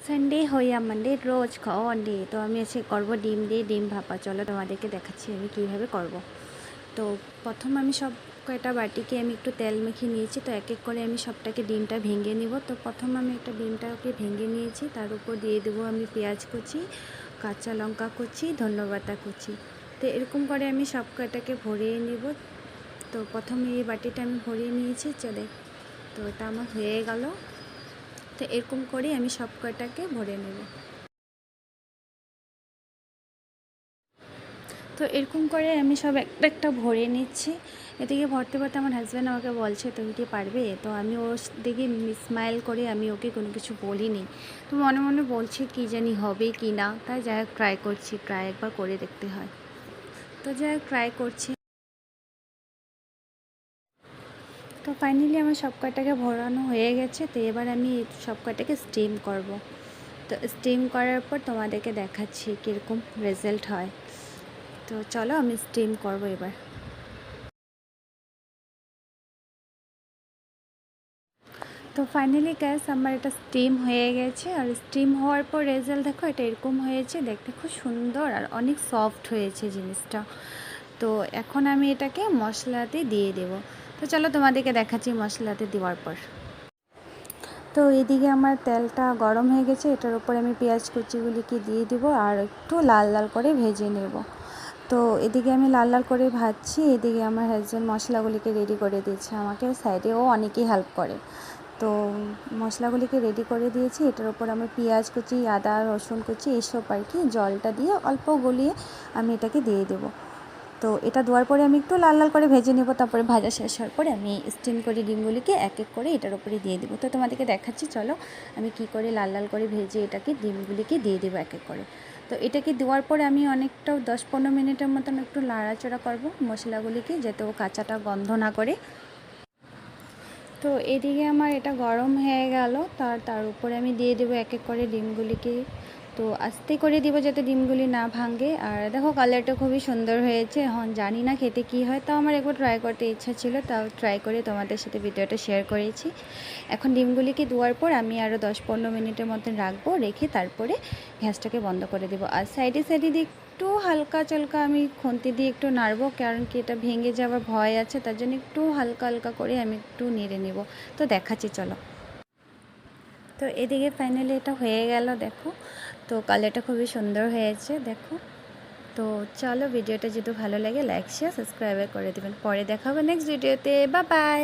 Sunday হইয়া Monday রোজ খাওয়া day. তো আমি আজকে করবো ডিম দিয়ে ডিম ভাপা। চলো তোমাদেরকে দেখাচ্ছি আমি কীভাবে করব। তো প্রথম আমি সব কয়টা বাটিকে আমি একটু তেল মেখে নিয়েছি। তো এক এক করে আমি সবটাকে ডিমটা ভেঙে নিব। তো প্রথম আমি একটা ডিমটাকে ভেঙে নিয়েছি, তার উপর দিয়ে দেবো আমি পেঁয়াজ কুচি, কাঁচা লঙ্কা কুচি, ধন্যবাতা কুচি। তো এরকম করে আমি সব কয়টাকে ভরিয়ে নিব। তো প্রথমে এই বাটিটা আমি ভরিয়ে নিয়েছি। চলে, তো এটা আমার হয়ে গেল। তো এরকম করে আমি সব কয়টাকে ভরে নেব। তো এরকম করে আমি সব একটা একটা ভরে নিচ্ছি। এদিকে ভরতে ভরতে আমার হাজব্যান্ড আমাকে বলছে তুমি কি পারবে। তো আমি ওর দিকে স্মাইল করে আমি ওকে কোনো কিছু বলিনি। তো মনে মনে বলছি কি জানি হবে কি না, তাই যাই হোক ট্রাই করছি, ট্রাই একবার করে দেখতে হয়। তো যাই হোক ট্রাই করছি। তো ফাইনালি আমার সব কয়টাকে ভরানো হয়ে গেছে। তো এবার আমি সব কয়টাকে স্টিম করব। তো স্টিম করার পর তোমাদেরকে দেখাচ্ছি কীরকম রেজাল্ট হয়। তো চলো আমি স্টিম করব এবার। তো ফাইনালি গ্যাস আমার এটা স্টিম হয়ে গেছে। আর স্টিম হওয়ার পর রেজাল্ট দেখো, এটা এরকম হয়েছে, দেখতে খুব সুন্দর আর অনেক সফট হয়েছে জিনিসটা। তো এখন আমি এটাকে মশলাতে দিয়ে দেব। তো চলো তোমাদেরকে দেখাচ্ছি মশলাতে দেওয়ার পর। তো এদিকে আমার তেলটা গরম হয়ে গেছে, এটার উপর আমি পেঁয়াজ কুচিগুলিকে দিয়ে দেবো আর একটু লাল লাল করে ভেজে নেব। তো এদিকে আমি লাল লাল করে ভাজছি, এদিকে আমার হাজব্যান্ড মশলাগুলিকে রেডি করে দিয়েছে আমাকে, সাইডেও অনেকেই হেল্প করে। তো মশলাগুলিকে রেডি করে দিয়েছি, এটার উপর আমি পেঁয়াজ কুচি, আদা রসুন কুচি এইসব আর কি জলটা দিয়ে অল্প গলিয়ে আমি এটাকে দিয়ে দেবো। তো এটা দেওয়ার পরে আমি একটু লাল লাল করে ভেজে নেব। তারপরে ভাজা শেষ হওয়ার পরে আমি স্টিম করে ডিমগুলিকে এক এক করে এটার উপরে দিয়ে দেবো। তো তোমাদেরকে দেখাচ্ছি চলো আমি কি করে লাল লাল করে ভেজে এটাকে ডিমগুলিকে দিয়ে দেবো এক এক করে। তো এটাকে দেওয়ার পরে আমি অনেকটা 10-15 মিনিটের মতন একটু নাড়াচাড়া করবো মশলাগুলিকে, যাতে ও কাঁচাটা গন্ধ না করে। তো এদিকে আমার এটা গরম হয়ে গেল। তার উপরে আমি দিয়ে দেবো এক এক করে ডিমগুলিকে। তো আস্তে করে দিব যাতে ডিমগুলি না ভাঙে। আর দেখো কালারটা খুবই সুন্দর হয়েছে। এখন জানি না খেতে কি হয়, তাও আমার একবার ট্রাই করতে ইচ্ছা ছিল, তাও ট্রাই করে তোমাদের সাথে ভিডিওটা শেয়ার করেছি। এখন ডিমগুলিকে দেওয়ার পর আমি আরও 10-15 মিনিটের মতন রাখবো, রেখে তারপরে গ্যাসটাকে বন্ধ করে দেবো। আর সাইডে সাইডে দিয়ে একটু হালকা চালকা আমি খুন্তি দিয়ে একটু নাড়বো, কারণ কি এটা ভেঙে যাওয়ার ভয় আছে, তার জন্য একটু হালকা হালকা করে আমি একটু নেড়ে নেব। তো দেখাচ্ছি চলো। তো এদিকে ফাইনালি এটা হয়ে গেল দেখো। তো কালারটা খুবই সুন্দর হয়েছে দেখো। তো চলো ভিডিওটা যদি ভালো লাগে লাইক শেয়ার সাবস্ক্রাইব করে দেবেন। পরে দেখা হবে নেক্সট ভিডিওতে। Bye bye.